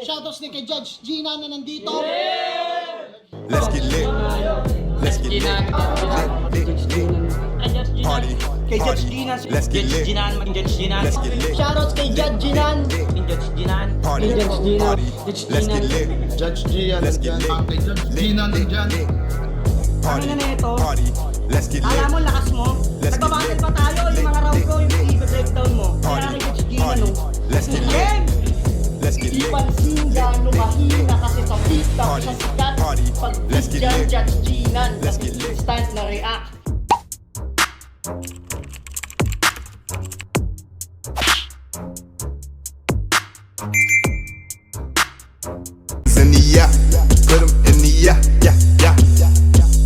Shoutouts din kay Judge Gina na nandito. Let's get lit. Let's get lit. Party. Kay Judge Gina. Let's get lit. Let's get lit. Shoutouts kay Judge Ginan. Party. Party. Let's get lit. Judge Gian, Let's get lit. Judge Gina nandyan. Party. Ano na ito? Party. Let's get lit. Alam mo, lakas mo. Let's get Nagbabattle lit. pa tayo. Yung mga round ko, yung i-breakdown mo. Kaya Party. kay Judge Gina, Party. no? Let's get lit. Game! Let's get Di lit. pansin gano'ng mahina kasi sa TikTok Party. sa sikat. Party. Pag Let's get dyan, lit. Judge Ginan. Let's get lit. Instant na react. In the yeah, put 'em in the yeah, yeah, yeah.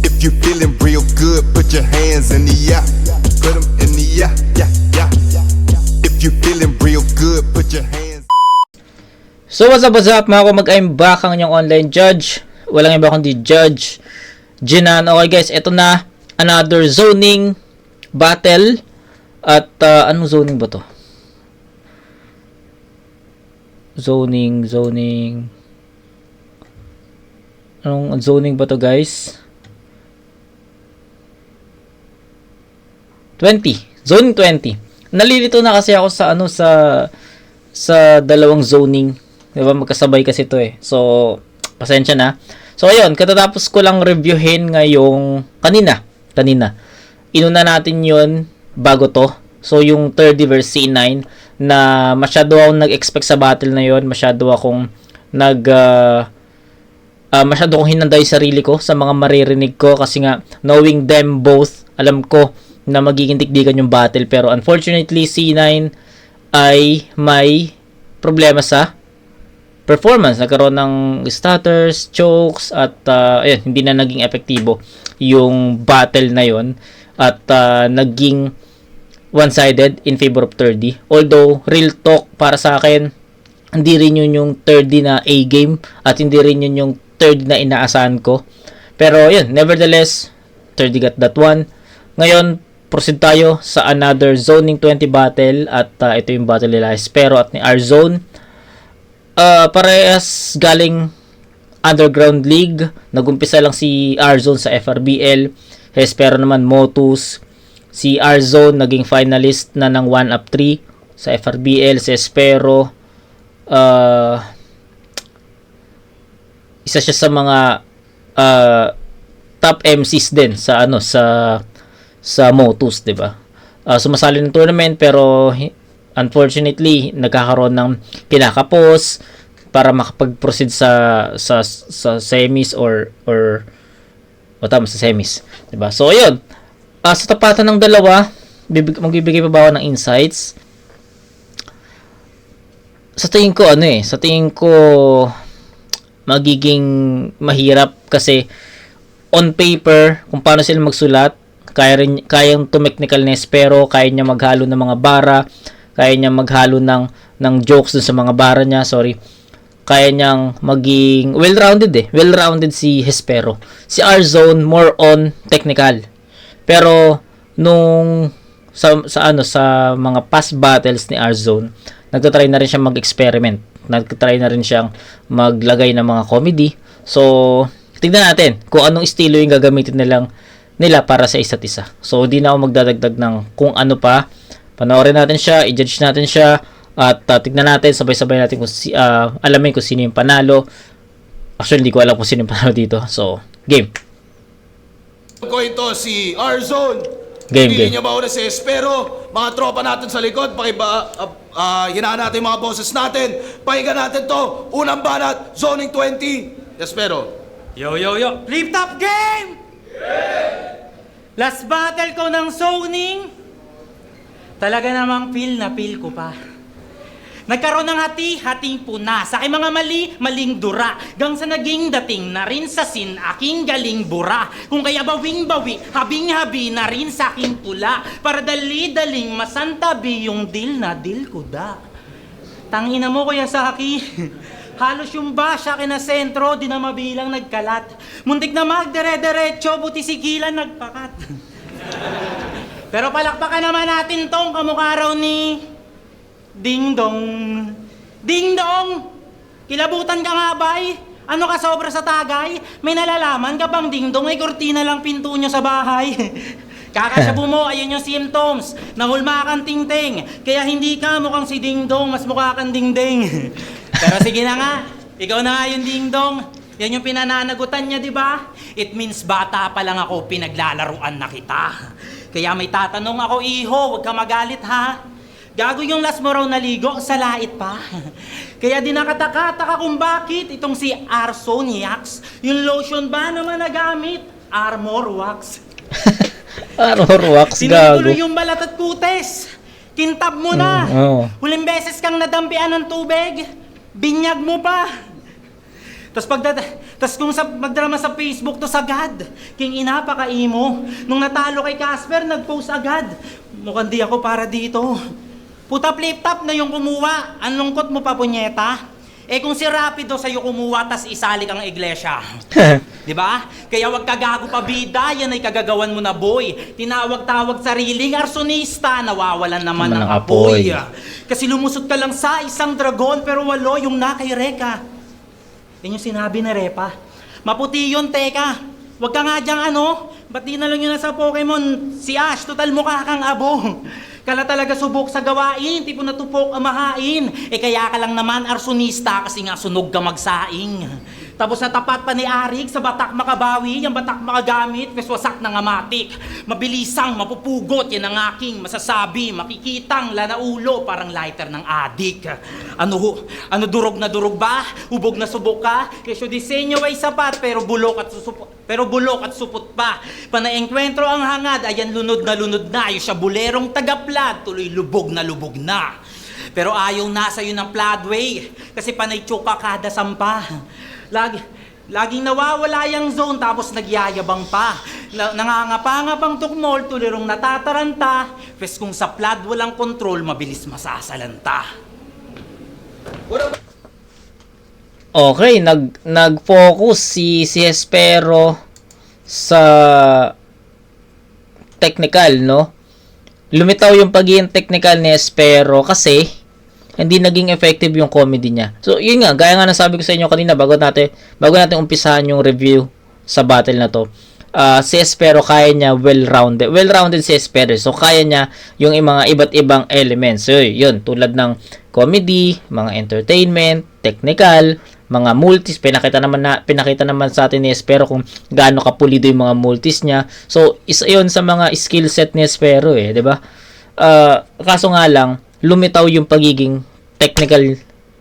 If you feeling real good, put your hands in the yeah. Put 'em in the yeah, yeah, yeah. If you feeling real good, put your hands. So what's up mga kumag, I'm back ang inyong online judge. Walang iba kundi Judge Ginan. Okay guys, ito na another zoning battle. At anong zoning ba to? Zoning. Anong zoning ba to guys? 20. Zoning 20. Nalilito na kasi ako sa dalawang zoning. 'Di ba? Magkasabay kasi to eh. So, pasensya na. So, ayun, katatapos ko lang reviewin ngayong kanina. Inuna natin 'yon bago to. So, yung 30 verse C9 na masyado akong nag-expect sa battle na 'yon, masyado akong masyado kong hinanda yung sarili ko sa mga maririnig ko kasi nga knowing them both, alam ko na magiging tikdikan yung battle, pero unfortunately C9 ay may problema sa performance. Nagkaroon ng stutters, chokes, at ayun, hindi na naging epektibo yung battle na yon at naging one-sided in favor of 30. Although, real talk para sa akin, hindi rin yun yung 30 na A-game at hindi rin yun yung 30 na inaasahan ko. Pero yun, nevertheless, 30 got that one. Ngayon, proceed tayo sa another Zoning 20 battle at ito yung battle nila Hespero at ni R-Zone. Parehas galing Underground League. Nagumpisa lang si R-Zone sa FRBL. Hespero naman Motus. Si R-Zone naging finalist na ng 1-up-3 sa FRBL. Si Hespero isa siya sa mga top MCs din sa sa Motus, 'di ba? Sumasali ng tournament pero unfortunately nagkakaroon ng kinakapos para makapag-proceed sa semis or tama sa semis, 'di ba? So ayun, sa tapatan ng dalawa, magbibigay pa ba ako ng insights? Sa tingin ko magiging mahirap kasi on paper kung paano sila magsulat, kayang tumechnical ness pero kaya niya maghalo ng mga bara, kaya niya maghalo ng jokes dun sa mga bara niya, kaya niyang maging well-rounded si Hespero. Si R-Zone more on technical. Pero nung sa mga past battles ni R-Zone, nagtatry na rin siyang mag-experiment. Nagtatry na rin siyang maglagay ng mga comedy. So, tignan natin kung anong estilo yung gagamitin nila para sa isa't isa. So, di na ako magdadagdag ng kung ano pa. Panoorin natin siya, i-judge natin siya, at tignan natin, sabay-sabay natin kung alamin kung sino yung panalo. Actually, hindi ko alam kung sino yung panalo dito. So, game. Ko ito si R-Zone. Game. Niya ba una si Espero? Mga tropa natin sa likod, hinaan natin mga boses natin. Pakinggan natin to. Unang banat, Zoning 20. Espero. Yo! Flip top game! Last battle ko ng zoning. Talaga namang feel ko pa. Nagkaroon ng hating puna. Sa aking mga maling dura. Gang sa naging dating na rin sa sin aking galing bura. Kung kaya bawing-bawi, habing-habi na rin sa aking pula. Para dali-daling masantabi yung deal ko da. Tangina mo kuya sa aki. Halos yung basya kinasentro, di na mabilang nagkalat. Muntik na magdire-diretso, buti sigilan nagpakat. Pero palakpakan naman natin tong kamukha raw ni Ding Dong. Ding Dong! Kilabutan ka nga, bay. Ano ka sobra sa tagay? May nalalaman ka bang dingdong ay kortina lang pinto nyo sa bahay? Kakasyabu mo, ayun yung symptoms. Nahulma kang tingting. Kaya hindi ka mukhang si Dingdong, mas mukha kang dingding. Pero sige na nga, ikaw na nga yung Dingdong. Yan yung pinananagutan niya, di ba? It means bata pa lang ako, pinaglalaruan na kita. Kaya may tatanong ako, iho, huwag ka magalit ha. Gago yung last mo raw naligo, sa lait pa. Kaya di nakataka kung bakit itong si Arsoniax, yung lotion ba naman nagamit? Armor Wax. Armor wax, gago. Tinutuloy yung balat at kutes. Kintab mo na. Oo. Huling beses kang nadampian ng tubig, binyag mo pa. Tapos kung magdrama sa Facebook to sagad, king ina pa kaimo. Nung natalo kay Casper, nag-post agad. Mukhang di ako para dito. Puta flip-top na yung kumuha. Ang lungkot mo pa, punyeta. Eh kung si Rapido sa'yo kumuha, tas isali kang iglesia. Diba? Kaya wag kagago pa bida, yan ay kagagawan mo na boy. Tinawag-tawag sariling arsonista, nawawalan naman ng apoy. Kasi lumusot ka lang sa isang dragon, pero walo yung na kay Reka. Yan yung sinabi na Repa. Maputi yun, teka. Wag ka nga dyang ba't di na lang yun nasa Pokemon? Si Ash, total mukha kang abo. Kala talaga subok sa gawain, tipo natupok ang mahain. Eh kaya ka lang naman arsonista kasi nga sunog ka magsaing. Tapos natapat pa ni Arik sa batak makabawi, yung batak makagamit, peswasak ng amatik. Mabilisang mapupugot, yan ang aking masasabi. Makikitang lanaulo, parang lighter ng adik. Ano durog na durog ba? Hubog na subok ka? Kesyo disenyo ay sapat, pero bulok at supot pa. Panaengkwentro ang hangad, ayan lunod na. Yung siya bulerong tagaplad, tuloy lubog na. Pero ayaw na sa'yo ng Pladway, kasi panay tsuka kada sampa. Laging nawawala yung zone, tapos nagyayabang pa. Nangangapangapang tukmol, tulirong natataranta. Pes kung sa Plad walang kontrol, mabilis masasalanta. Okay, nag-focus si Espero sa technical, no? Lumitaw yung pagiging technical ni Espero kasi hindi naging effective yung comedy niya. So, yun nga, gaya nga nasabi ko sa inyo kanina bago natin umpisahan yung review sa battle na to. Si Espero kaya niya well-rounded si Espero. So, kaya niya yung mga iba't ibang elements. So, yun, tulad ng comedy, mga entertainment, technical, mga multis. Pinakita naman sa atin ni Espero kung gaano kapulido yung mga multis niya. So, isa yun sa mga skill set ni Espero, 'di ba? Kaso nga lang, lumitaw yung pagiging technical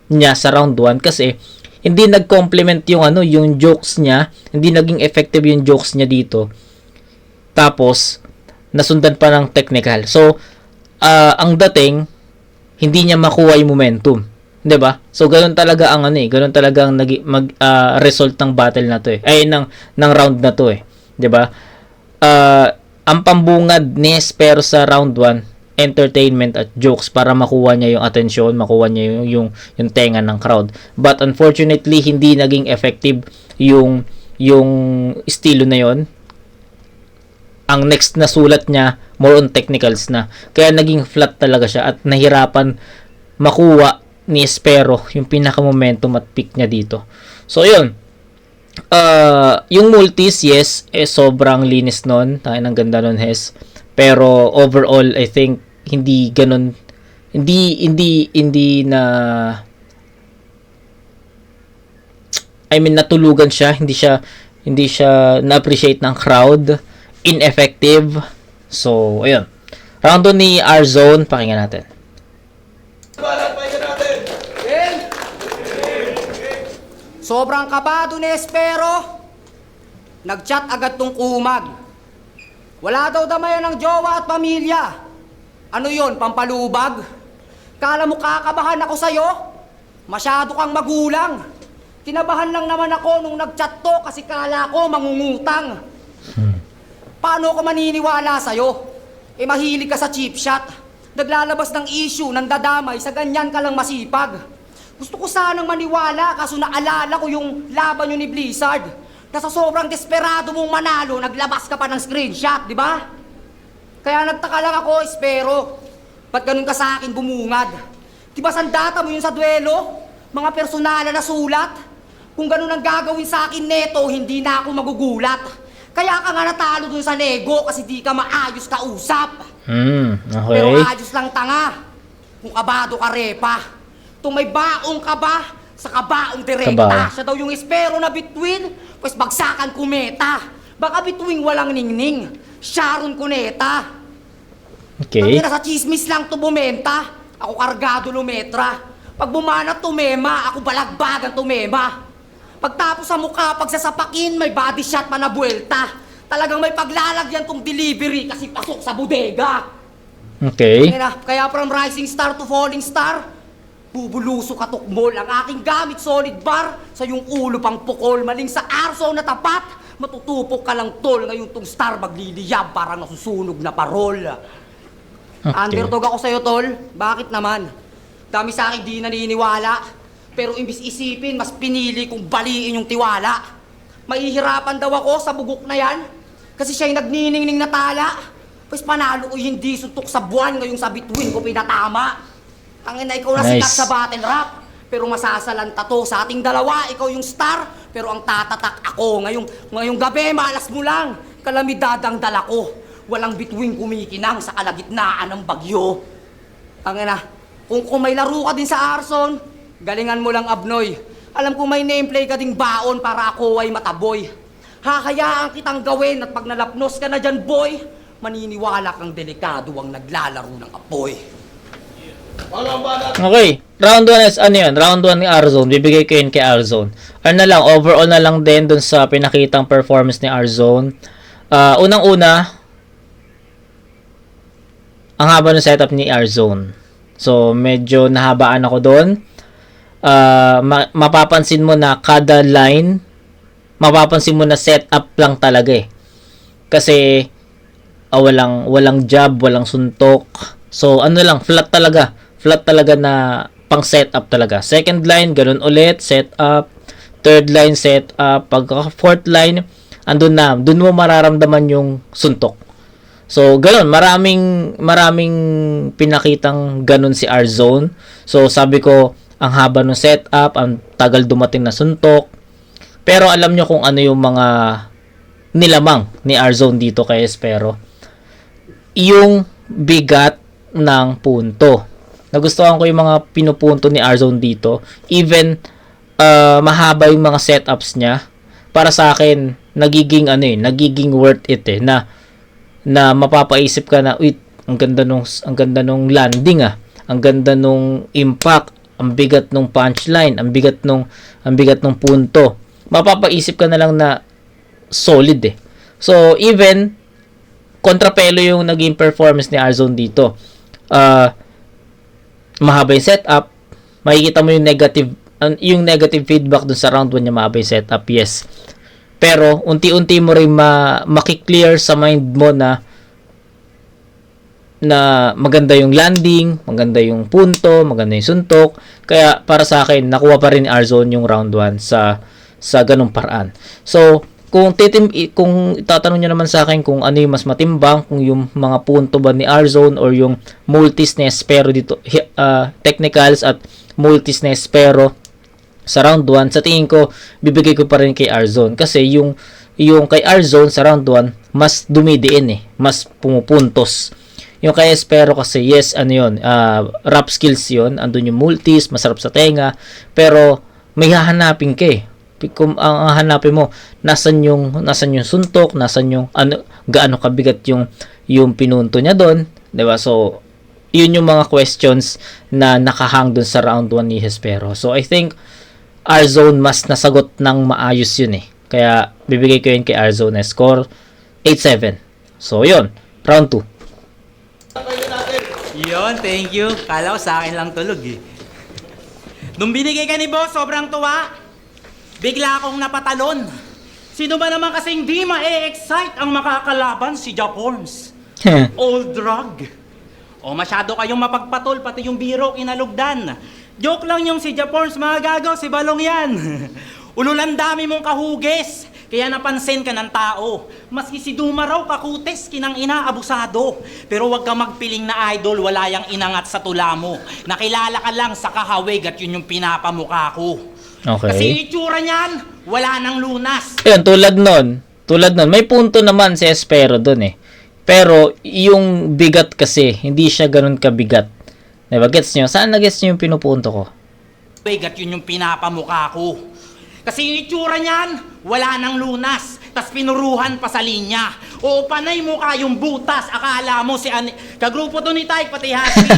niya sa round 1 kasi hindi nag-complement yung jokes niya, hindi naging effective yung jokes niya dito. Tapos nasundan pa ng technical. So ang dating hindi niya makuha yung momentum, 'di ba? So ganoon talaga ang ganoon talaga ang result ng battle na to ng round na to 'di ba? Ang pambungad ni Espero sa round 1, entertainment at jokes para makuha niya yung atensyon, makuha niya yung tenga ng crowd. But unfortunately, hindi naging effective yung estilo na yon. Ang next na sulat niya, more on technicals na. Kaya naging flat talaga siya at nahirapan makuha ni Espero yung pinaka-momentum at peak niya dito. So, yun. Yung multis, yes, sobrang linis nun. Tayo ng ganda nun, Hes. Pero overall, I think hindi ganun, hindi na, I mean, natulugan siya, hindi siya na-appreciate ng crowd, ineffective. So, ayun. Round 2 ni R-Zone, pakinggan natin. Sobrang kabado ni Espero. Nag-chat agad tong kumag. Wala daw damayan ng jowa at pamilya. Ano yon, pampalubag? Kala mo kakabahan ako sa'yo? Masyado kang magulang. Kinabahan lang naman ako nung nag-chat to kasi kala ko mangungutang. Paano ako maniniwala sa'yo? Mahilig ka sa cheap shot. Naglalabas ng issue, nang dadamay, sa ganyan ka lang masipag. Gusto ko sanang maniwala kaso naalala ko yung laban nyo ni Blizzard. Na sa sobrang desperado mong manalo, naglabas ka pa ng screenshot, di ba? Kaya nagtaka lang ako, Espero. Ba't ganun ka sa akin bumungad? Di ba sandata mo yun sa duelo? Mga personalan na sulat. Kung ganun ang gagawin sa akin neto, hindi na ako magugulat. Kaya ka nga natalo dun sa nego kasi di ka maayos kausap. Okay. Pero ayos lang tanga. Kung kabado ka repa. Kung may baong ka ba, sa kabaong direkta. Kabao. Siya daw yung espero na bituin, pues bagsakan kumeta. Baka bituin walang ningning. Sharon Cuneta. Okay. Pag sa chismis lang to bumenta, ako kargado lumetra. Pag bumana tumema, ako balagbagan tumema. Pagtapos sa mukha, pagsasapakin, may body shot pa na buwelta. Talagang may paglalagyan tong delivery kasi pasok sa bodega. Okay. Kaya from rising star to falling star, bubuluso ka tukmol. Ang aking gamit solid bar, sa yung ulo pang pukol. Maling sa arso na tapat, matutupok ka lang tol. Ngayon tong star magliliyab para nasusunog na parol. Okay. Underdog ako sa'yo tol, bakit naman? Dami sa akin di naniniwala. Pero imbis isipin, mas pinili kong baliin yung tiwala. Mahihirapan daw ako sa bugok na yan. Kasi siya'y nagniningning na tala. Pues panalo ko hindi suntok sa buwan, ngayong sa bituin ko pinatama. Tangin na ikaw na Nice. sikat sa battle rap. Pero masasalanta to sa ating dalawa, ikaw yung star. Pero ang tatatak ako, ngayong gabi, malas mo lang. Kalamidad ang dala ko. Walang bituin kumikinang sa kalagitnaan ng bagyo. Tangin na, kung may laro ka din sa Arson, galingan mo lang Abnoy. Alam ko may nameplay ka ding baon para ako ay mataboy. Hakayaan kitang gawin at pag nalapnos ka na dyan, boy, maniniwala kang delikado ang naglalaro ng apoy. Okay. Round 1 is ano yun? Round 1 ni Arzone. Bibigay ko yun kay Arzone. Ano na lang, overall na lang din dun sa pinakitang performance ni Arzone. Unang-una, ang haba ng setup ni Arzone. So, medyo nahabaan ako doon. Mapapansin mo na kada line, mapapansin mo na setup lang talaga eh. Kasi, walang jab, walang suntok. So, ano lang, flat talaga. Flat talaga na pang setup talaga. Second line, ganun ulit, setup. Third line, setup. Pagka fourth line, andun na. Dun mo mararamdaman yung suntok. So, ganun. Maraming pinakitang ganun si Arzone. So, sabi ko, ang haba ng setup, ang tagal dumating na suntok. Pero alam nyo kung ano yung mga nilamang ni Arzone dito kay Espero. Yung bigat ng punto. Nagustuhan ko yung mga pinupunto ni Arzone dito. Even mahaba yung mga setups niya. Para sa akin, nagiging worth it eh, na mapapaisip ka na, uy, ang ganda nung landing ah. Ang ganda nung impact, ang bigat nung punchline, ang bigat nung punto. Mapapaisip ka na lang na solid eh. So, even kontrapelo yung naging performance ni Arzone dito. Mahaba yung setup, makikita mo yung negative feedback dun sa round 1 niya, mahaba yung setup, yes. Pero, unti-unti mo rin makiklear sa mind mo na maganda yung landing, maganda yung punto, maganda yung suntok. Kaya, para sa akin, nakuha pa rin ni Arzone yung round 1 sa ganung paraan. So, kung itatanong nyo naman sa akin kung ano yung mas matimbang, kung yung mga punto ba ni Arzone or yung multis na Espero dito, technicals at multis na Espero sa round 1, sa tingin ko, bibigay ko pa rin kay Arzone. Kasi yung kay Arzone sa round 1, mas dumidiin eh, mas pumupuntos. Yung kay Espero kasi, yes, ano yun, rap skills yun, andun yung multis, masarap sa tenga, pero may hahanapin ka eh. Kung ang hanapin mo, nasan yung suntok, nasan yung gaano kabigat yung pinunto niya doon, 'di ba? So, yun yung mga questions na nakahang doon sa round 1 ni Espero. So, I think Arzone mas nasagot ng maayos yun eh. Kaya bibigay ko yun kay Arzone, score 8-7. So, yun, round 2. Yun, thank you. Kala ko sa akin lang tulog eh. Nung binigay ka ni boss, sobrang tuwa. Bigla akong napatalon. Sino ba naman kasing di ma-excite ang makakalaban si Jack Holmes? Old drug. O masyado kayong mapagpatol, pati yung biro kinalugdan. Joke lang yung si Jack Holmes, mga gagaw, si Balong yan. Ululan dami mong kahugis. kaya napansin ka ng tao. Maski si Duma raw kakutes, kinang ina, abusado. Pero wag ka magpiling na idol, wala yang inangat sa tula mo. Nakilala ka lang sa kahawig at yun yung pinapamukha ko. Okay. Kasi yung itsura niyan, wala nang lunas. Ayun, tulad nun, may punto naman si Espero dun eh. Pero, yung bigat kasi, hindi siya ganun kabigat. Diba? Gets nyo? Saan na-gets nyo yung pinupunto ko? At yun yung pinapamukha ko. Kasi yung itsura niyan, wala nang lunas. Tas pinuruhan pa sa linya. O panay mo kayong butas. Akala mo si kagrupo to ni Tyke, pati Husky.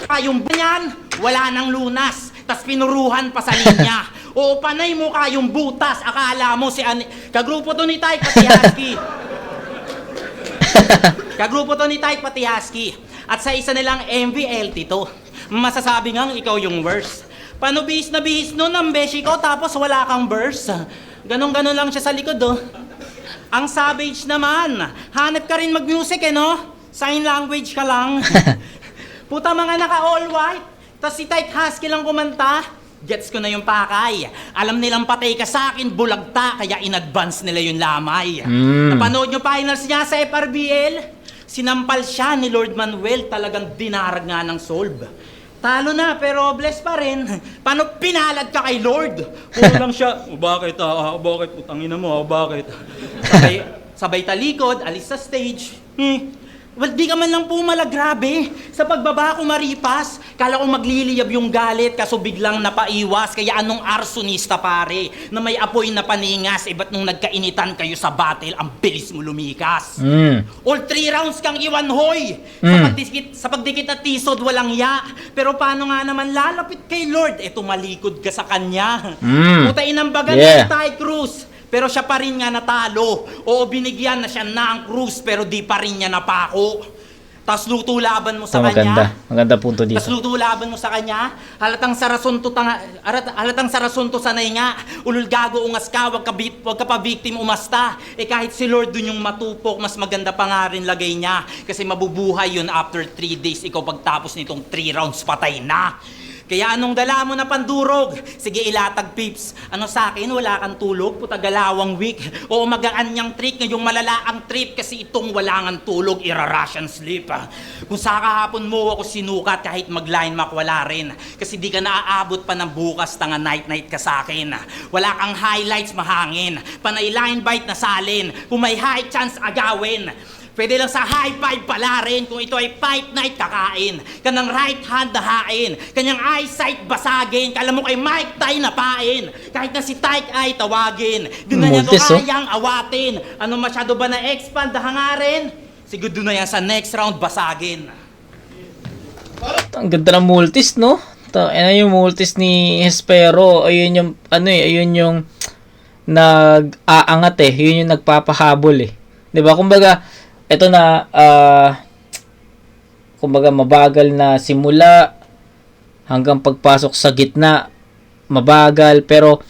Kayong yan, wala nang lunas. Tas pinuruhan pa sa linya. O panay mo kayong butas. Akala mo si kagrupo to ni Tyke, pati Husky. Kagrupo to ni Tyke, pati Husky. At sa isa nilang MVLT to. Masasabi ngang ikaw yung worst. Paano bihis na bihis nun ang beshi ko tapos wala kang verse? Ganon-ganon lang siya sa likod, oh. Ang savage naman. Hanap ka rin mag-music, eh, no? Sign language ka lang. Puta mga naka-all white. Tas si Tyke Husky lang kumanta. Gets ko na yung pakay. Alam nilang patay ka sa akin, bulagta, kaya in-advance nila yung lamay. Napanood nyo finals niya sa FRBL? Sinampal siya ni Lord Manuel, talagang dinarag nga ng solve. Talo na, pero bless pa rin. Paano pinalad ka kay Lord? Puro lang siya, bakit bakit, putangina mo, bakit? Sabay talikod, alis sa stage. Well, di ka man lang pumala, grabe. Sa pagbaba ko maripas, kala ko magliliyab yung galit, kaso biglang napaiwas. Kaya anong arsonista pare, na may apoy na paningas, ba't nung nagkainitan kayo sa battle, ang bilis mo lumikas. All 3 rounds kang iwan, hoy. Sa pagdikit na tisod, walang ya. Pero paano nga naman lalapit kay Lord? Tumalikod ka sa kanya. Putain ang baga ni Ty Cruz. Pero siya pa rin nga natalo. Oo, binigyan na siya na ang Cruz, pero di pa rin niya napako. Tapos luto laban mo sa kanya. Maganda punto dito. Tapos luto laban mo sa kanya. Halatang sarasunto sanay nga. Ulul gago ungas ka, wag ka pa victim umasta. Kahit si Lord dun yung matupok, mas maganda pa nga rin lagay niya. Kasi mabubuhay yun after 3 days. Ikaw pagtapos nitong 3 rounds, patay na. Kaya anong dala mo na pandurog? Sige, ilatag pips. Ano sa akin, wala kang tulog? Puta galawang week. O magaan niyang trick, ngayong malala ang trip. Kasi itong wala ngang tulog, ira-Russian sleep. Kung sa kahapon mo ako sinukat, kahit mag-line mark, wala rin. Kasi di ka naaabot pa ng bukas, tanga night-night ka sa akin. Wala kang highlights, mahangin. Panay line bite na salin. Kung may high chance, agawin. Pwede lang sa high five pala rin kung ito ay fight night kakain. Kanang right hand dahain. Kanyang eyesight basagin. Kala mo kay Mike Ty napain. Kahit na si Tyke ay tawagin. Doon na niya to kayang awatin. Ano masyado ba na expand dahangarin? Siguro doon na yan sa next round basagin. Ang ganda ng multis, no? Ano yung multis ni Espero? Ayun yung, ayun yung nag-aangat eh. Yun yung nagpapahabol eh. 'Di ba? Kumbaga, ito na, kumbaga mabagal na simula hanggang pagpasok sa gitna, mabagal. Pero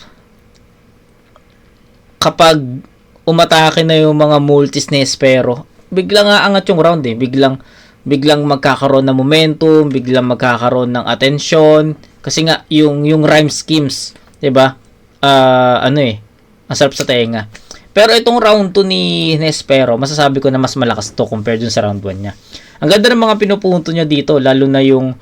kapag umatake na yung mga multis ni Espero, biglang aangat yung round eh. Biglang magkakaroon ng momentum, biglang magkakaroon ng attention. Kasi nga, yung rhyme schemes, 'di ba? Ang sarap sa tenga. Pero itong round 2 ni Espero, masasabi ko na mas malakas to compared dun sa round 1 niya. Ang ganda ng mga pinupunto niya dito, lalo na yung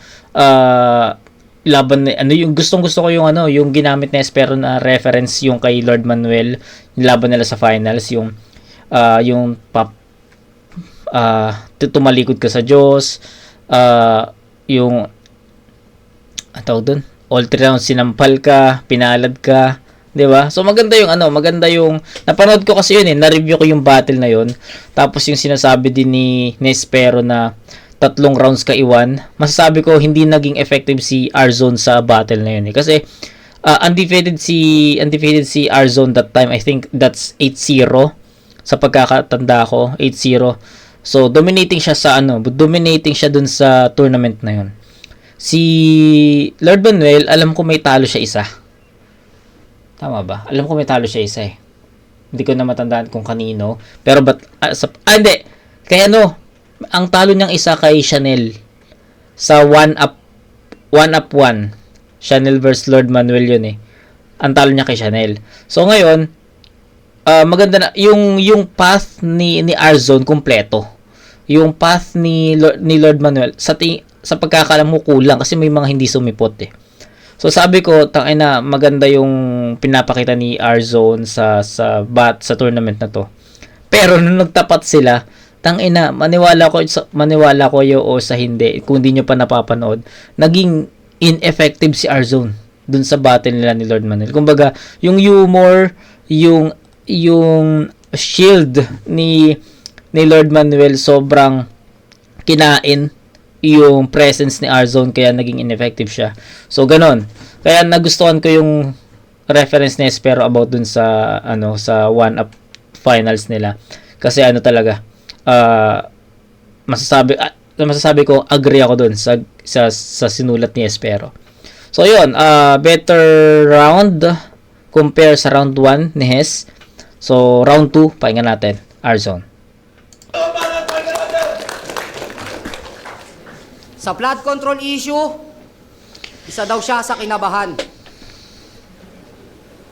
laban na, yung gustong-gusto ko yung yung ginamit ni Espero na reference yung kay Lord Manuel, yung laban nila sa finals, yung tumalikod ka sa Diyos, yung tawag dun, all 3 rounds sinampal ka, pinalad ka. 'Di ba? So maganda yung napanood ko kasi yun na-review ko yung battle na yun. Tapos yung sinasabi din ni Espero na 3 rounds ka iwan, masasabi ko hindi naging effective si Arzone sa battle na yun eh. Kasi undefeated si Arzone that time. I think that's 8-0 sa pagkakatanda ko, 8-0. So dominating siya dun sa tournament na yun. Si Lord Manuel, alam ko may talo siya isa. Tama ba? Alam ko may talo siya isa eh. Hindi ko na matandaan kung kanino. Pero hindi. Kaya ang talo niyang isa kay Chanel. Sa 1-up 1. Chanel versus Lord Manuel yun eh. Ang talo niya kay Chanel. So ngayon, maganda na yung path ni Arzon kumpleto. Yung path ni Lord Manuel sa pagkakalam mo kulang kasi may mga hindi sumipot eh. So sabi ko, tangina, maganda yung pinapakita ni Arzon sa tournament na to. Pero nung nagtapat sila, tangina, maniwala ko o sa hindi, kung di nyo pa napapanood, naging ineffective si Arzon dun sa battle nila ni Lord Manuel. Kumbaga, yung humor, yung shield ni Lord Manuel sobrang kinain yung presence ni Arzon kaya naging ineffective siya. So ganon. Kaya nagustuhan ko yung reference ni Espero about dun sa sa one-up finals nila. Kasi talaga masasabi ko agree ako dun sa sinulat ni Espero. So yun, better round compare sa round 1 ni Hes. So, round 2, pahinga natin. Arzon. Sa flood control issue, isa daw siya sa kinabahan.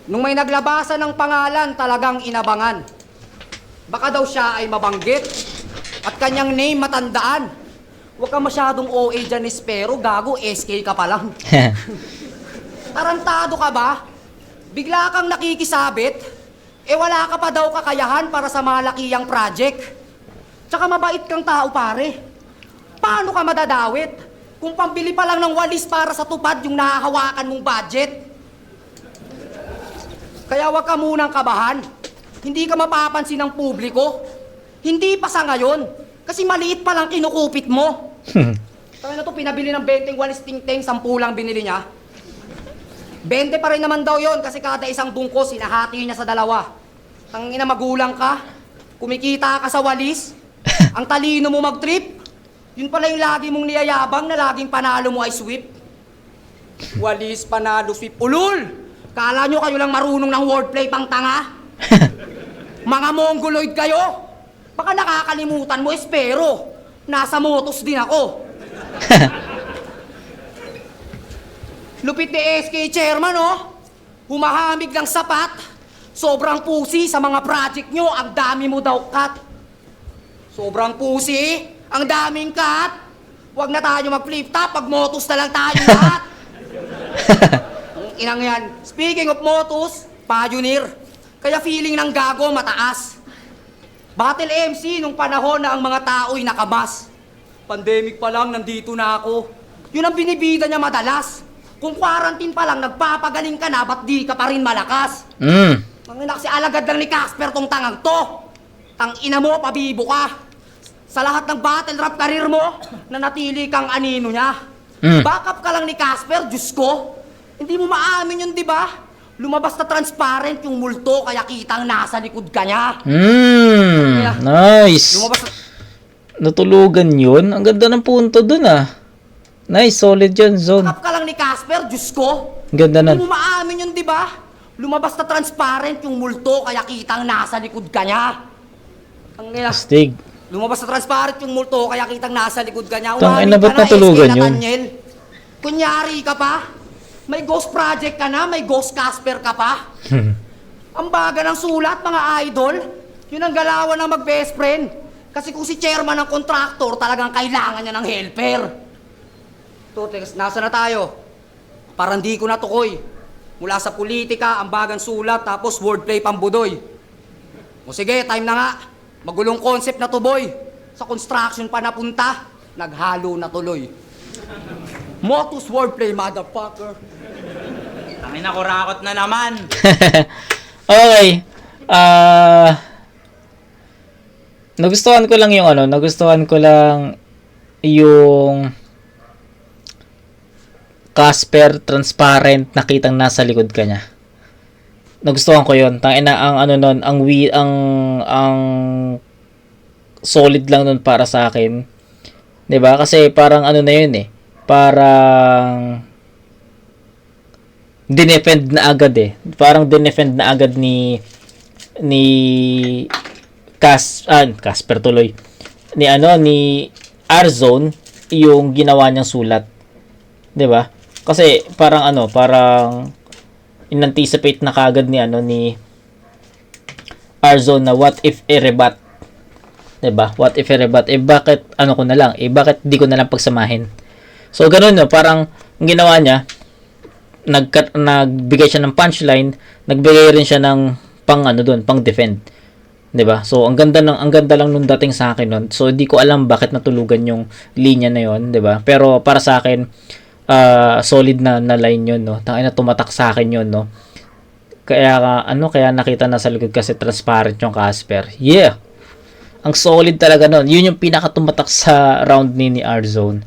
Nung may naglabasan ng pangalan, talagang inabangan. Baka daw siya ay mabanggit at kanyang name matandaan. Huwag ka masyadong OA dyan, Espero. Gago, SK ka pa lang. Tarantado ka ba? Bigla kang nakikisabit? Wala ka pa daw kakayahan para sa malakiyang project. Tsaka mabait kang tao, pare. Paano ka madadawit kung pambili pa lang ng walis para sa tupad yung nahahawakan mong budget? Kaya wag ka munang kabahan. Hindi ka mapapansin ng publiko. Hindi pa sa ngayon. Kasi maliit pa lang kinukupit mo. Kaya na to, pinabili ng 20 walis ting-ting, 10 lang binili niya. 20 pa rin naman daw yon kasi kada isang bungkos, sinahati niya sa dalawa. Tangina, magulang ka, kumikita ka sa walis, ang talino mo mag-trip, yun pala yung lagi mong niyayabang na laging panalo mo ay sweep. Walis, panalo, sweep, ulul! Kala nyo kayo lang marunong ng wordplay pang tanga? Mga mongoloid kayo! Baka nakakalimutan mo, Espero. Nasa motos din ako. Lupit ni SK Chairman, oh. Humahamig ng sapat. Sobrang pusi sa mga project nyo. Ang dami mo daw cut. Sobrang pusi. Ang daming cut. Huwag na tayo mag-flip top. Pag motos na lang tayo lahat. Ang inang yan. Speaking of motos, pioneer. Kaya feeling ng gago mataas. Battle MC nung panahon na ang mga tao'y nakabas. Pandemic pa lang, nandito na ako. Yun ang binibida niya madalas. Kung quarantine pa lang, nagpapagaling ka na, ba't di ka pa rin malakas? Ang kasi alagad lang ni Casper tong tangang to. Tang-ina mo, pabibo ka. Sa lahat ng battle rap career mo, nanatili kang anino niya. Backup ka lang ni Casper, Diyos ko. Hindi mo maamin yun, di ba? Lumabas na transparent yung multo, kaya kitang nasa likod ka niya. Nice. Lumabas na... Natulugan yun. Ang ganda ng punto dun ah. Nice, solid yun, Zone. Backup ka lang ni Casper, Diyos ko. Ganda nun. Hindi mo maamin yun, di ba? Lumabas na transparent yung multo, kaya kitang nasa likod ka niya. Ang ina. Astig. Lumabas na transparent yung multo, kaya kitang nasa likod ka niya. Tangina, Umamin ba't ka na, natulugan SK yun? Nathaniel. Kunyari ka pa. May ghost project ka na, may ghost Casper ka pa. Ang baga ng sulat, mga idol. Yun ang galawan ng mag-best friend. Kasi kung si chairman ng contractor, talagang kailangan niya ng helper. Totex, nasa na tayo? Parang di ko natukoy. Mula sa politika, ang bagang sulat, tapos wordplay pambudoy. O sige, time na nga. Magulong concept na to, boy. Sa construction pa napunta, naghalo na tuloy. Motus wordplay, motherfucker. Tangin na, kurakot na naman. Okay. Nagustuhan ko lang yung Casper transparent, nakitang nasa likod ka niya. Nagustuhan ko 'yon. Tangina, ang solid lang nun para sa akin. 'Di ba? Kasi parang na 'yun eh. Parang dinefend na agad eh. Parang dinefend na agad ni Casper tuloy. Ni Arzon yung ginawa niyang sulat. 'Di ba? Kasi parang inanticipate na kagad ni R-Zone na what if i-rebat. 'Di ba? What if i-rebat? Bakit ano ko na lang? Bakit di ko na lang pagsamahin? So ganoon no, parang ang ginawa niya, nagbigay siya ng punchline, nagbigay rin siya ng pang defend. 'Di ba? So ang ganda lang nung dating sa akin noon. So di ko alam bakit natulugan yung linya na 'yon, 'di ba? Pero para sa akin solid na line 'yon, no. Tangina tumatak sa akin 'yon, no. Kaya nakita na sa likod kasi transparent yung Casper. Yeah. Ang solid talaga noon. Yun yung pinakatumatak sa round ni R-Zone.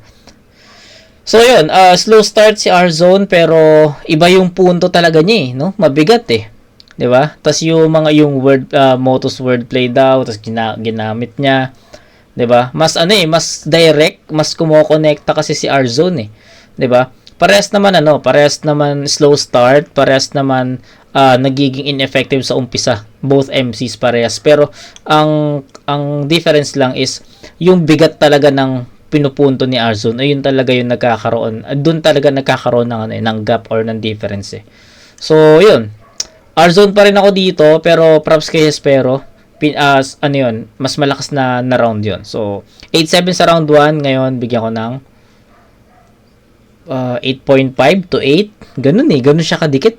So yun, slow start si R-Zone pero iba yung punto talaga niya, no? Mabigat 'di ba? Tas yung Motus wordplay daw, tas ginamit niya, 'di ba? Mas mas direct, mas kumokonekta kasi si R-Zone 'di ba? Parehas naman slow start, parehas naman nagiging ineffective sa umpisa. Both MCs parehas. Pero ang difference lang is yung bigat talaga ng pinupunto ni R-Zone. Ayun talaga yung nagkakaroon. Doon talaga nagkakaroon ng gap or ng difference. So, yun. R-Zone pa rin ako dito pero props kay Hespero. Mas malakas na round yun. So, 8-7 sa round 1. Ngayon, bigyan ko ng 8.5 to 8. Ganun siya kadikit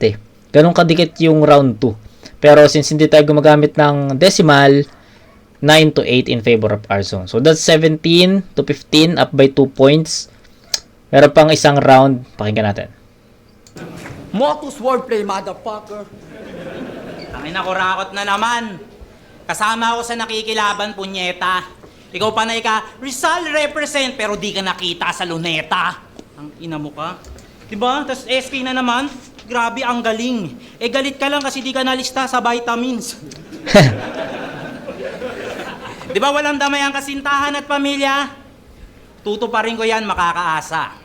Ganun kadikit yung round 2. Pero since hindi tayo gumagamit ng decimal, 9 to 8 in favor of R-Zone. So that's 17 to 15, up by 2 points. Meron pang isang round, pakinggan natin. Motus wordplay, motherfucker. Tangina ko, rakot na naman. Kasama ako sa nakikilaban, punyeta. Ikaw panay ka, Rizal represent, pero di ka nakita sa luneta. Ang ina mo ka. Diba? Tapos SK na naman, grabe ang galing. Galit ka lang kasi di ka nalista sa vitamins. Diba walang damay ang kasintahan at pamilya? Tutuparin ko yan, makakaasa.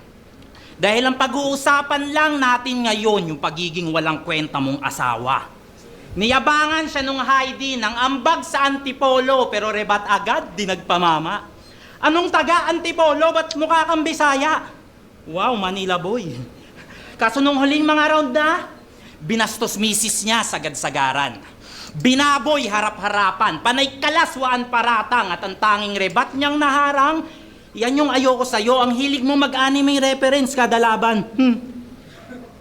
Dahil ang pag-uusapan lang natin ngayon, yung pagiging walang kwenta mong asawa. Niyabangan siya nung Heidi ng ambag sa Antipolo, pero rebat agad, di nagpamama. Anong taga Antipolo? Ba't mukha kang Bisaya? Wow, Manila boy. Kaso nung huling mga round na, binastos misis niya sagad-sagaran. Binaboy harap-harapan, panay kalaswaan paratang at ang tanging rebat niyang naharang, yan yung ayoko sa'yo, ang hilig mo mag-anime reference kada laban.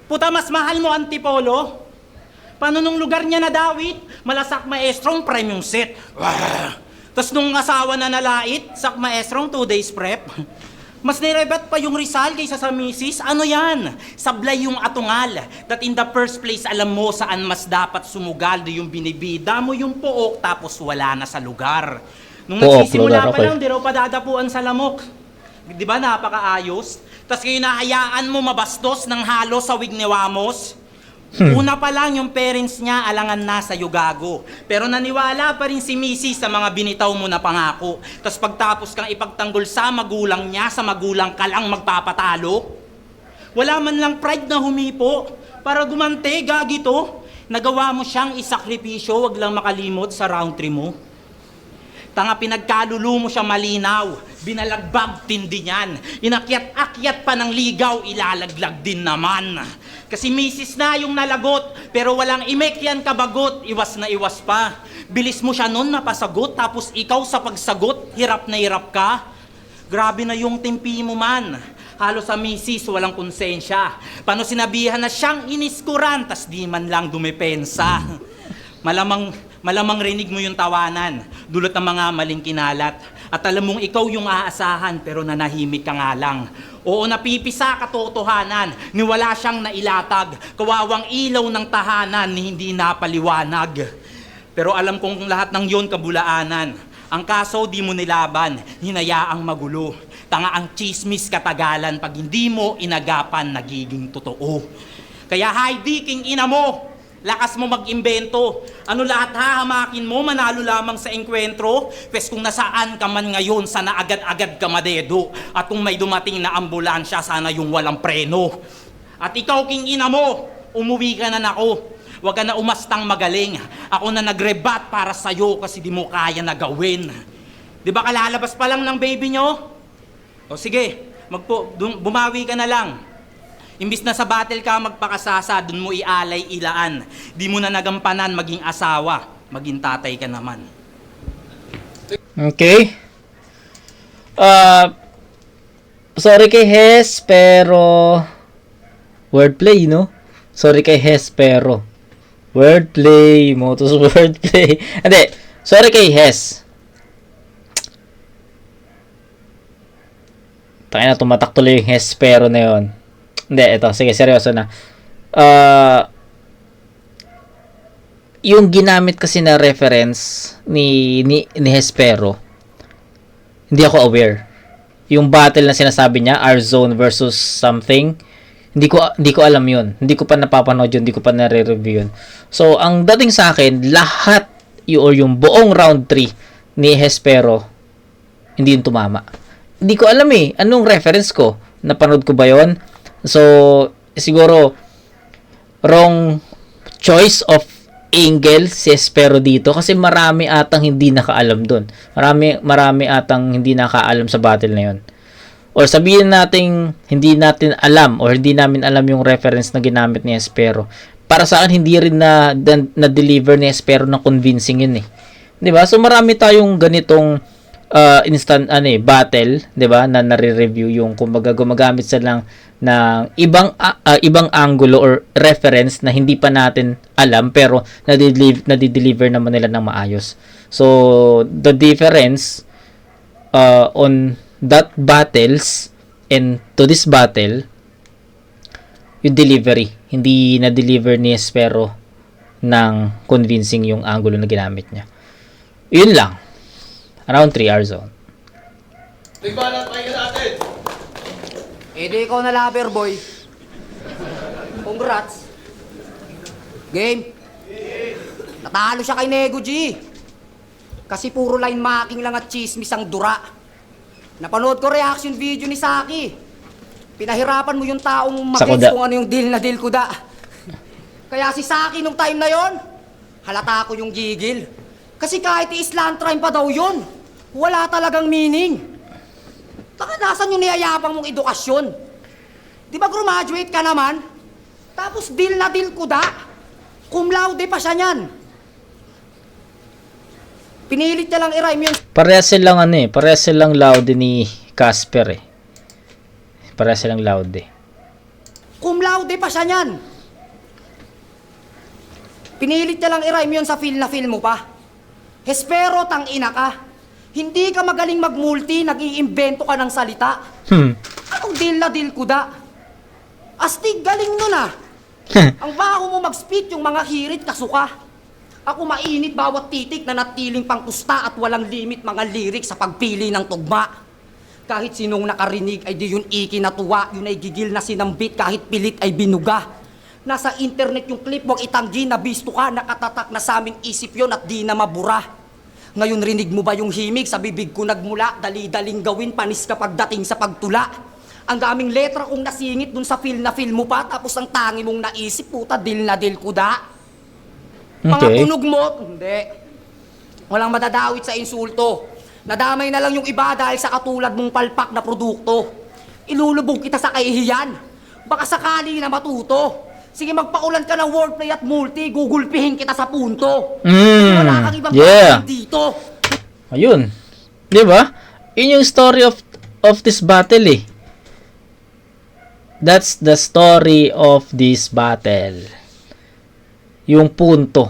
Puta, mas mahal mo Antipolo? Paano nung lugar niya nadawit? Malasak maestrong premium set. Tapos nung asawa na nalait, sak maestrong 2 days prep. Mas nirebat pa yung Rizal kaysa sa misis? Ano yan? Sablay yung atungal. That in the first place, alam mo saan mas dapat sumugal. Yung binibida mo yung pook tapos wala na sa lugar. Nung nagsisimula pa lang, di raw padadapuan sa lamok. Di ba napakaayos? Tapos ngayon nahayaan mo mabastos ng halo sa wig ni Wamos. Una pa lang yung parents niya alangan na sa gago. Pero naniwala pa rin si Missy sa mga binitaw mo na pangako. Tapos pagtapos kang ipagtanggol sa magulang niya, sa magulang ka lang magpapatalo. Wala man lang pride na humipo para gumante, gagito. Nagawa mo siyang isakripisyo, wag lang makalimot sa round 3 mo. Tanga, pinagkalulo mo siya malinaw. Binalagbag tindi niyan. Inakyat-akyat pa ng ligaw, ilalaglag din naman. Kasi misis na yung nalagot, pero walang imek yan kabagot, iwas na iwas pa. Bilis mo siya nun napasagot, tapos ikaw sa pagsagot, hirap na hirap ka. Grabe na yung timpi mo man. Halos sa misis, walang konsensya. Paano sinabihan na siyang iniskuran, tas di man lang dumepensa. Malamang rinig mo yung tawanan, dulot ng mga maling kinalat. At alam mong ikaw yung aasahan, pero nanahimik ka nga lang. Oo, napipisa katotohanan, ni wala siyang nailatag. Kawawang ilaw ng tahanan, ni hindi napaliwanag. Pero alam kong lahat ng yon kabulaanan. Ang kaso di mo nilaban, hinayaang magulo. Tanga ang chismis katagalan, pag hindi mo inagapan, nagiging totoo. Kaya Heidi, king ina mo, lakas mo mag-imbento. Ano lahat hahamakin mo, manalo lamang sa engkwentro? Pes kung nasaan ka man ngayon, sana agad-agad ka madedo. At kung may dumating na ambulansya, sana yung walang preno. At ikaw, king ina mo, umuwi ka na nako. Huwag ka na umastang magaling. Ako na nagrebat para sa'yo kasi di mo kaya na gawin. Di ba kalalabas pa lang ng baby nyo? O sige, bumawi ka na lang. Imbis na sa battle ka magpakasasa, dun mo ialay ilaan. Di mo na nagampanan maging asawa. maging tatay ka naman. Okay. Sorry kay Hes, pero wordplay, no? Sorry kay Hes, pero wordplay, Motos wordplay. Hindi, sorry kay Hes. Tangina, tumatak tuloy yung Hes, pero na yun. Hindi, ito, sige, seryoso na. Yung ginamit kasi na reference ni Hespero, hindi ako aware. Yung battle na sinasabi niya, R-Zone versus something, hindi ko alam yun. Hindi ko pa napapanood yun, hindi ko pa nare-review yun. So, ang dating sa akin, lahat or yung buong round 3 ni Hespero, hindi yun tumama. Hindi ko alam anong reference ko? Napanood ko ba yun? So, siguro, wrong choice of angle si Espero dito kasi marami atang hindi nakaalam doon. Marami atang hindi nakaalam sa battle na 'yon. Or sabihin nating hindi natin alam or hindi namin alam yung reference na ginamit ni Espero. Para sa akin hindi rin na-deliver ni Espero ng convincing yun 'Di ba? So marami tayong ganitong instant battle, 'di ba? Na nare-review yung kumbaga gumagamit sila ng ibang angulo or reference na hindi pa natin alam pero nadi-deliver naman nila ng maayos. So the difference on that battles and to this battle, yung delivery, hindi na-deliver ni Espero ng convincing yung angulo na ginamit niya. Yun lang. Around 3 hour zone. Tigbalan, pakinggan natin. Di ikaw na lover boy. Congrats. Game. Natalo siya kay Nego G. Kasi puro line making lang at chismis ang dura. Napanood ko reaction video ni Saki. Pinahirapan mo yung taong mag-gets kung ano yung deal na deal kuda. Kaya si Saki nung time na yon, halata ko yung gigil. Kasi kahit i-slant rhyme pa daw yun, wala talagang meaning. Taka, nasan yung niyayabang mong edukasyon? Di ba graduate ka naman? Tapos deal na deal kuda. Cum laude pa siya niyan. Pinilit niya lang i-rhyme yun. Parehas silang loud ni Casper Parehas silang loud Cum laude pa siya niyan. Pinilit niya lang i-rhyme yun sa feel na feel mo pa. Hespero, tang ina ka. Hindi ka magaling mag-multi, nag-iimbento ka ng salita. Anong deal na deal kuda? Astig, galing nun Ang baho mo mag-spit, yung mga hirit kasuka. Ako mainit bawat titik na natiling pangkusta at walang limit mga lyrics sa pagpili ng tugma. Kahit sinong nakarinig ay di yun ikinatuwa, yun ay gigil na sinambit kahit pilit ay binuga. Nasa internet yung clip, wag itanggi na bisto ka, nakatatak na sa aming isip yon at di na mabura. Ngayon rinig mo ba yung himig sa bibig ko nagmula, dali-daling gawin panis kapag dating sa pagtula. Ang daming letra kong nasingit dun sa feel na feel mo pa, tapos ang tangi mong naisip, puta, deal na deal kuda. Mga tunog mo, hindi. Walang madadawit sa insulto. Nadamay na lang yung iba dahil sa katulad mong palpak na produkto. Ilulubog kita sa kahihiyan. Baka sakali na matuto. Sige, magpaulan ka ng wordplay at multi, gugulpihin kita sa punto. Wala kang ibang gagawin dito. Ayun. 'Di ba? Yun yung story of this battle That's the story of this battle. Yung punto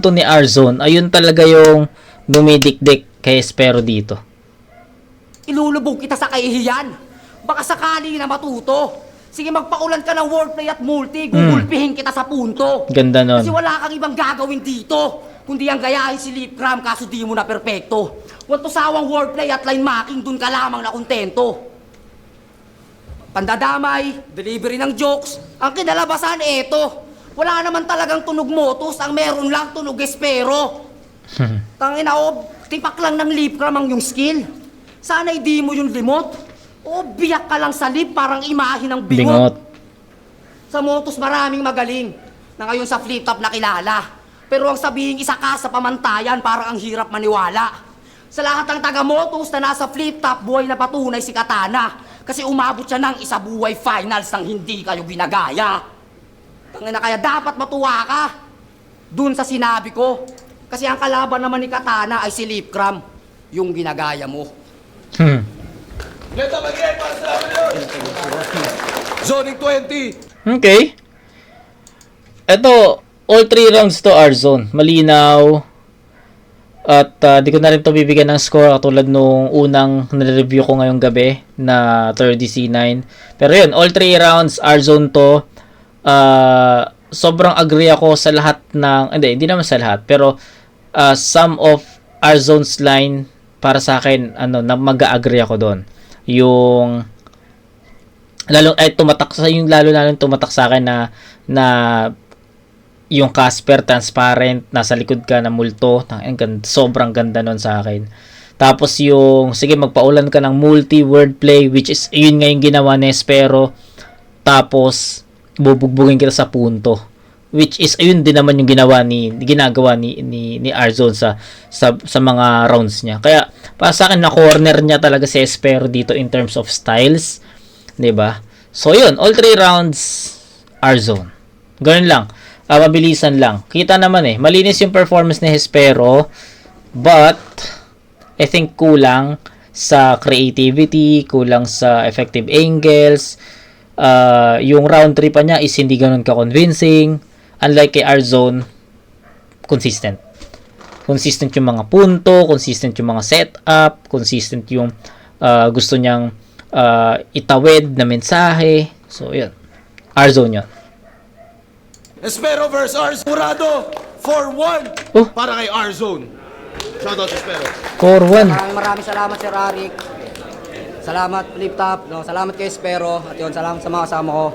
ni R-Zone, ayun talaga yung dumidikdik kay Espero dito. Ilulubog kita sa kahihiyan. Baka sakali na matuto. Sige, magpaulan ka ng wordplay at multi, gugulpihin kita sa punto. Ganda nun. Kasi wala kang ibang gagawin dito, kundi ang gayahin si Lipgram kaso di mo na perpekto. Walang sawang wordplay at line marking, dun ka lamang na kontento. Pandadamay, delivery ng jokes, ang kinalabasan eto. Wala naman talagang tunog motos, ang meron lang tunog espero. Tangina tipak lang ng Lipgram ang yung skill. Sana'y di mo yung limot. O biyak ka lang sa lip, parang imahe ng bingot. Sa motos maraming magaling, na ngayon sa flip-top nakilala. Pero ang sabihin isa ka sa pamantayan, parang ang hirap maniwala. Sa lahat ng taga-motos na nasa flip-top, buhay na patunay si Katana. Kasi umabot siya ng isa buhay finals nang hindi kayo ginagaya. Tangina, kaya dapat matuwa ka dun sa sinabi ko. Kasi ang kalaban naman ni Katana ay si Lipcram, yung ginagaya mo. Leta Magay, para sa amin yun! Zoning 20! Okay. Ito, all 3 rounds to our zone. Malinaw. At di ko na rin to bibigyan ng score katulad nung unang nare-review ko ngayong gabi na 30C9. Pero yun, all 3 rounds our zone to. Sobrang agree ako sa lahat ng... Hindi naman sa lahat. Pero some of our zone's line para sa akin, na mag-agree ako doon. Yung... tumatak sa yung lalo tumatak sa akin na yung Casper transparent, nasa likod ka na multo, sobrang ganda nun sa akin. Tapos yung sige magpaulan ka ng multi wordplay, which is yun nga yung ginawa ni Espero, tapos bubugbugin kita sa punto, which is ayun din naman yung ginagawa ni Arzone sa mga rounds niya. Kaya para sa akin na corner niya talaga si Espero dito in terms of styles, 'di ba? So yun, all 3 rounds Arzone. Ganun lang. Mabilisan lang. Kita naman malinis yung performance ni Hespero, but I think kulang sa creativity, kulang sa effective angles. Yung round 3 pa niya is hindi ganun ka-convincing. Unlike kay Arzone, consistent. Consistent yung mga punto, consistent yung mga setup, consistent yung gusto niyang itawid na mensahe. So, yun. Arzone yun. Espero vs. Arzone. Murado, 4-1 Oh. para kay Arzone. Shoutout Espero. 4-1. Maraming salamat, Sir Arik. Salamat, Flip Top. No, salamat kay Espero. At yun, salamat sa mga kasama ko.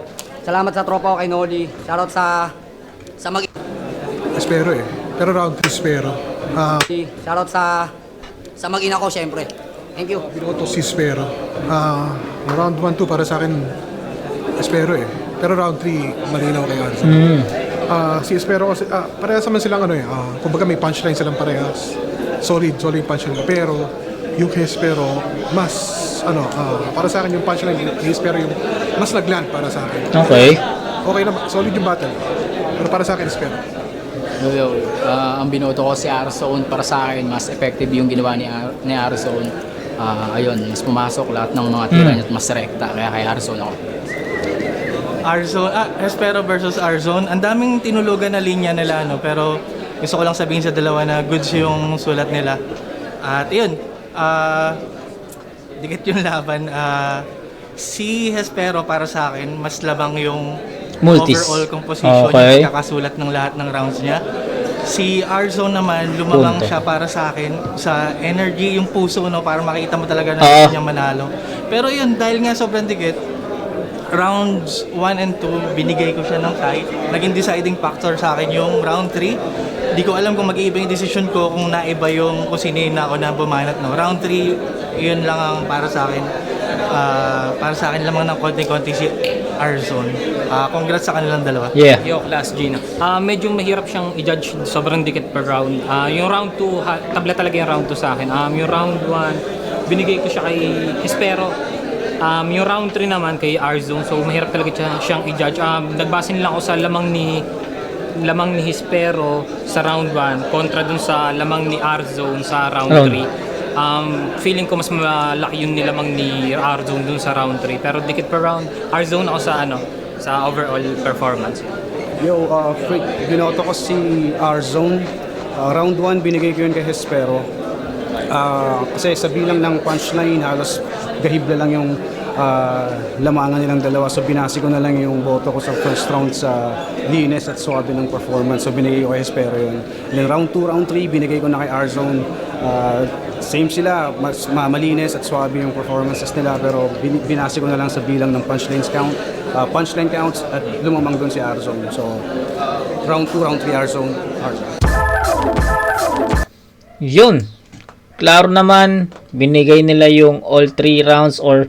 Salamat sa tropa ko kay Noli. Shoutout sa mag... Espero pero round 3 Espero. Shoutout sa mag-ina ko, syempre. Thank you. Binoto si Espero. Round 1-2 para sa akin Espero pero round 3 malinaw kay Arzo. Si Espero kasi parehas naman silang kumbaga may punchline silang parehas. Solid punchline, pero yung kay Espero mas para sa akin yung punchline kay Espero yung mas nagland para sa akin. Okay. Okay na, solid yung battle. Pero para sa akin Espero. Ang binoto ko si Arzone, para sa akin mas effective yung ginawa ni Arzone. Ayun, mas pumasok lahat ng mga tira niya at mas rekta, kaya kay Arzone ako. Espero versus Arzone. Ang daming tinulugan na linya nila, pero gusto ko lang sabihin sa dalawa na goods yung sulat nila. At yun, dikit yung laban. Si Espero para sa akin, mas labang yung Multis. overall composition, Okay. yung kakasulat ng lahat ng rounds niya. Si Arzone naman, lumamang Punto. siya para sa akin sa energy, yung puso, para makita mo talaga na gusto niya manalo. Pero yun, dahil nga sobrang dikit, rounds 1 and 2, binigay ko siya ng tie. Naging deciding factor sa akin yung round 3. Di ko alam kung mag-iiba yung decision ko kung naiba yung kung sino na ako na bumanat. No? Round 3, yun lang ang para sa akin. Para sa akin lamang ng konti-konti si Arzone. Congrats sa kanilang dalawa. Yeah. Yo, Class G na. Medyo mahirap siyang i-judge, sobrang dikit per round. Yung round 2, tabla talaga yung round 2 sa akin. Yung round 1, binigay ko siya kay Espero. Yung round 3 naman kay Arzone, so mahirap talaga siyang i-judge. Nagbasin lang ako sa lamang ni Espero sa round 1 kontra dun sa lamang ni Arzone sa round 3. Feeling ko mas malaki yung nilamang ni Arzone dun sa round 3. Pero dikit per round, Arzone ako sa overall performance. Yo, Freak, binoto ko si Arzone. Round 1, binigay ko yun kay Espero. Kasi sa bilang ng punchline, halos gahibla lang yung lamangan nilang dalawa. So binasi ko na lang yung boto ko sa first round sa linis at swabe ng performance. So binigay ko kay Espero yun. Then round 2, round 3, binigay ko na kay Arzone. Same sila, mas malinis at swabe yung performances nila, pero binasi ko na lang sa bilang ng punchline counts at lumamang doon si Arzone. So round 2, round 3 Arzone. Yun. Klaro naman, binigay nila yung all 3 rounds or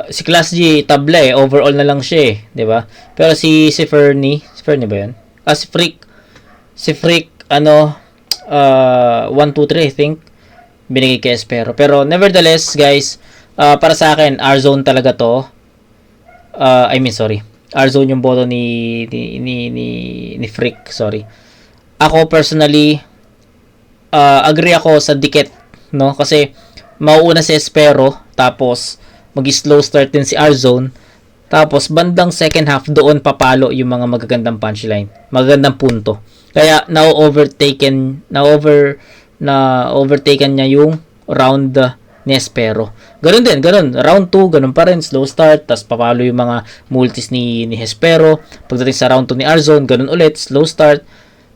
si Class G tabla overall na lang siya 'di ba? Pero si Fernie ba 'yun? Si Freak 1 2 3 I think binigay kay Espero. Pero nevertheless, guys, para sa akin Arzone talaga 'to. Arzone yung boto ni Freak, sorry. ako personally, agree ako sa dikit, no? Kasi mauuna si Espero, tapos mag-slow start din si R-Zone, tapos bandang second half doon papalo yung mga magagandang punchline, magagandang punto. Kaya overtaken niya yung round ni Espero. Ganun din, ganun. Round 2, ganun pa rin, slow start, tapos papalo yung mga multis ni Espero. Pagdating sa round 2 ni R-Zone, ganun ulit, slow start,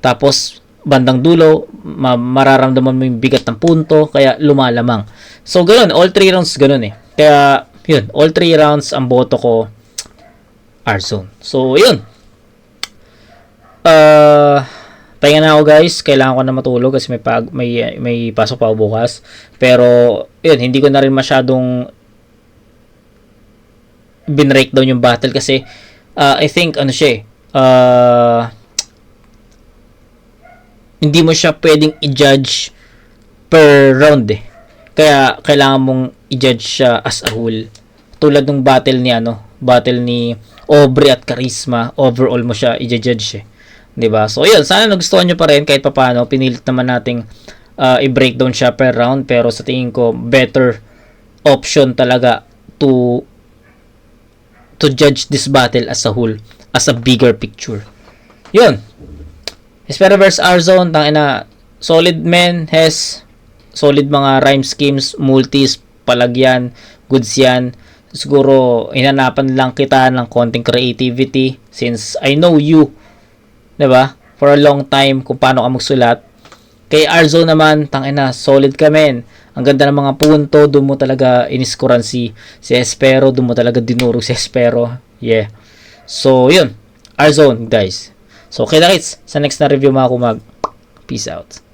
tapos bandang dulo, mararamdaman mo yung bigat ng punto, kaya lumalamang. So, ganun, all 3 rounds ganun eh. Kaya, yun, all 3 rounds ang boto ko, R-Zone. So, yun. Pahinga na ako guys, kailangan ko na matulog kasi may pasok pa ako bukas. Pero yun, hindi ko na rin masyadong binreakdown yung battle kasi I think ano siya hindi mo siya pwedeng i-judge per round eh. Kaya kailangan mong i-judge siya as a whole. Tulad ng battle ni Aubrey at Charisma, overall mo siya i-judge eh. 'Di ba? So, yun, sana nagustuhan nyo pa rin kahit papaano. Pinilit naman nating i-breakdown siya per round, pero sa tingin ko better option talaga to judge this battle as a whole, as a bigger picture. Yun. Espero vs R-Zone, tangina, solid men, has solid mga rhyme schemes, multis, palagyan, goods yan. Siguro hinanapan lang kita ng konting creativity since I know you, diba? For a long time kung paano ka magsulat. Kay R-Zone naman, tangina, solid ka men. Ang ganda ng mga punto, doon mo talaga iniskuran si Espero, doon mo talaga dinurog si Espero. Yeah. So, yun. R-Zone, guys. So, kita-kits sa next na review mga kumag. Peace out.